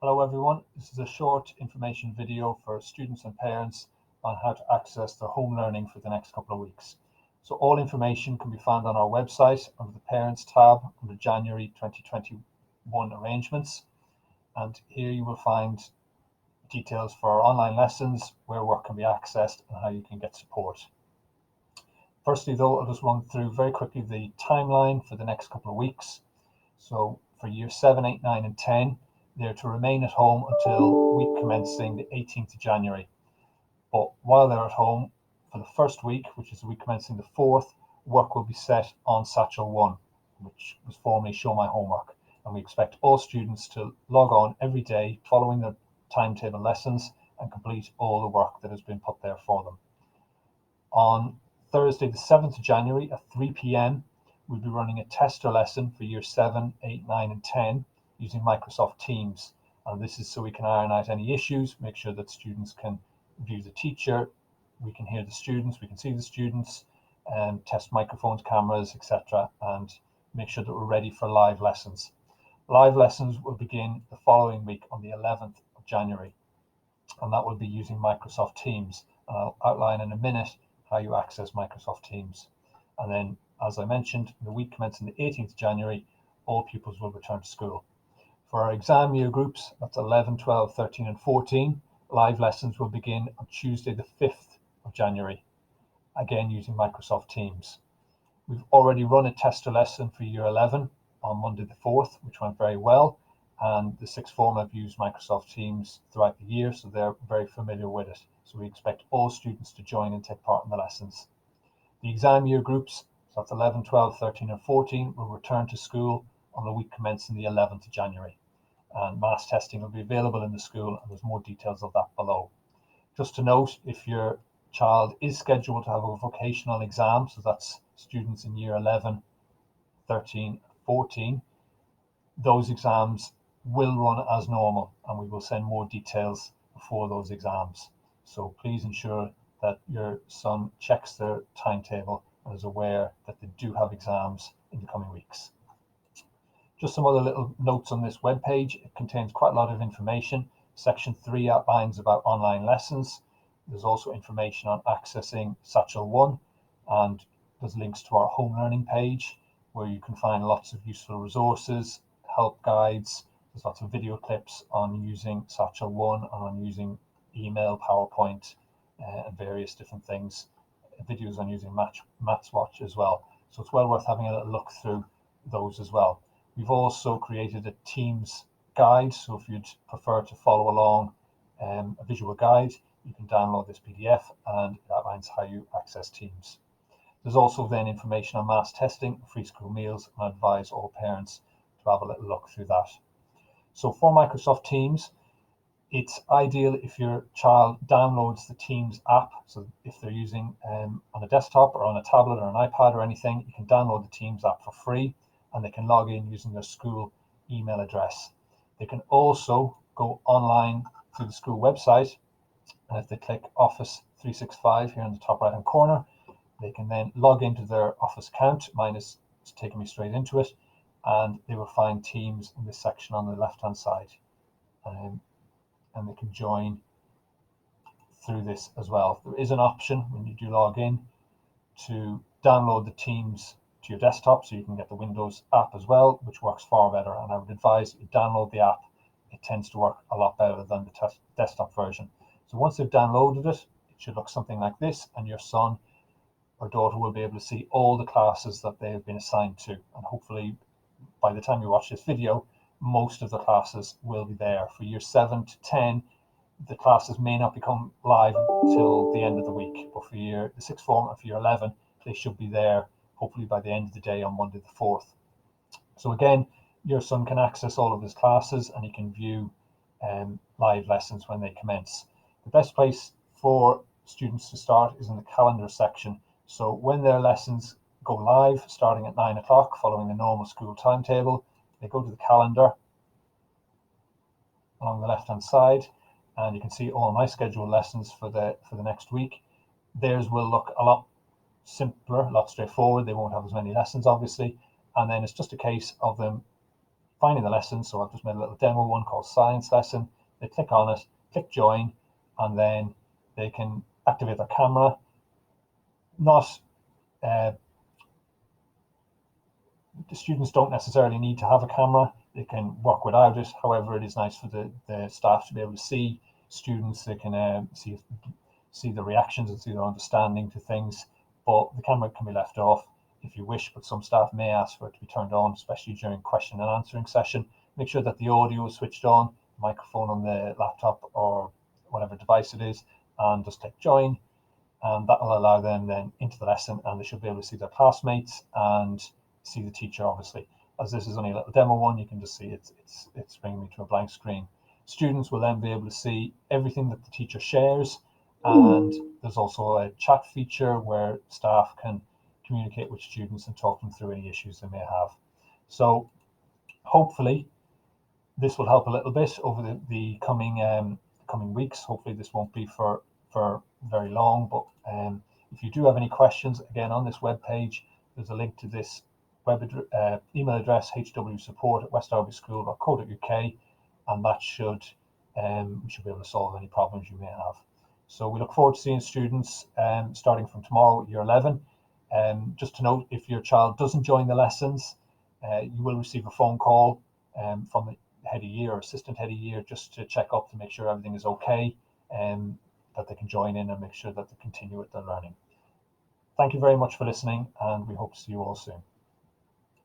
Hello everyone, this is a short information video for students and parents on how to access their home learning for the next couple of weeks. So all information can be found on our website under the Parents tab under January 2021 arrangements, and here you will find details for our online lessons, where work can be accessed and how you can get support. Firstly though, I'll just run through very quickly the timeline for the next couple of weeks. So for year 7, 8, 9 and 10, they're to remain at home until week commencing the 18th of January. But while they're at home, for the first week, which is the week commencing the 4th, work will be set on Satchel 1, which was formerly Show My Homework. And we expect all students to log on every day following their timetable lessons and complete all the work that has been put there for them. On Thursday, the 7th of January at 3 p.m., we'll be running a tester lesson for year 7, 8, 9, and 10 using Microsoft Teams. And this is so we can iron out any issues, make sure that students can view the teacher, we can hear the students, we can see the students, and test microphones, cameras, etc., and make sure that we're ready for live lessons. Live lessons will begin the following week on the 11th of January, and that will be using Microsoft Teams. And I'll outline in a minute how you access Microsoft Teams. And then, as I mentioned, the week commencing the 18th of January, all pupils will return to school. For our exam year groups, that's 11, 12, 13 and 14, live lessons will begin on Tuesday the 5th of January, again using Microsoft Teams. We've already run a tester lesson for year 11 on Monday the 4th, which went very well, and the sixth form have used Microsoft Teams throughout the year, so they're very familiar with it. So we expect all students to join and take part in the lessons. The exam year groups, so that's 11, 12, 13 and 14, will return to school on the week commencing the 11th of January. And mass testing will be available in the school, and there's more details of that below. Just to note, if your child is scheduled to have a vocational exam, so that's students in year 11, 13, 14, those exams will run as normal, and we will send more details before those exams. So please ensure that your son checks their timetable and is aware that they do have exams in the coming weeks. Just some other little notes on this webpage. It contains quite a lot of information. Section 3 outlines about online lessons. There's also information on accessing Satchel 1, and there's links to our home learning page where you can find lots of useful resources, help guides. There's lots of video clips on using Satchel 1 and on using email, PowerPoint, and various different things. Videos on using MathsWatch as well. So it's well worth having a little look through those as well. We've also created a Teams guide, so if you'd prefer to follow along a visual guide, you can download this PDF and it outlines how you access Teams. There's also then information on mass testing, free school meals, and I advise all parents to have a little look through that. So for Microsoft Teams, it's ideal if your child downloads the Teams app. So if they're using on a desktop or on a tablet or an iPad or anything, you can download the Teams app for free, and they can log in using their school email address. They can also go online to the school website, and if they click Office 365 here in the top right hand corner, they can then log into their Office account. Mine is taking me straight into it, and they will find Teams in this section on the left hand side, and they can join through this as well. There is an option when you do log in to download the Teams to your desktop, so you can get the Windows app as well, which works far better. And I would advise you download the app. It tends to work a lot better than the desktop version. So once they've downloaded it, it should look something like this, and your son or daughter will be able to see all the classes that they have been assigned to. And hopefully, by the time you watch this video, most of the classes will be there. For year 7 to 10, the classes may not become live until the end of the week, but for the sixth form and for year 11, they should be there hopefully by the end of the day on Monday the 4th. So again, your son can access all of his classes and he can view live lessons when they commence. The best place for students to start is in the calendar section. So when their lessons go live, starting at 9 o'clock, following the normal school timetable, they go to the calendar along the left-hand side, and you can see all my scheduled lessons for the next week. Theirs will look a lot simpler, a lot straightforward. They won't have as many lessons, obviously, and then it's just a case of them finding the lesson. So I've just made a little demo one called Science Lesson. They click on it, click join, and then they can activate their camera. Not the students don't necessarily need to have a camera. They can work without it. However, it is nice for the staff to be able to see students. They can see the reactions and see their understanding to things. But the camera can be left off if you wish, but some staff may ask for it to be turned on, especially during question and answering session. Make sure that the audio is switched on, microphone on the laptop or whatever device it is, and just click join. And that will allow them then into the lesson, and they should be able to see their classmates and see the teacher. Obviously, as this is only a little demo one, you can just see it's bringing me to a blank screen. Students will then be able to see everything that the teacher shares, and there's also a chat feature where staff can communicate with students and talk them through any issues they may have. So hopefully this will help a little bit over the coming weeks. Hopefully this won't be for very long, but if you do have any questions, again, on this web page, there's a link to this email address, hwsupport@westderbyschool.co.uk, and that we should be able to solve any problems you may have. So we look forward to seeing students starting from tomorrow, year 11. Just to note, if your child doesn't join the lessons, you will receive a phone call from the head of year or assistant head of year just to check up to make sure everything is okay, and that they can join in and make sure that they continue with their learning. Thank you very much for listening, and we hope to see you all soon.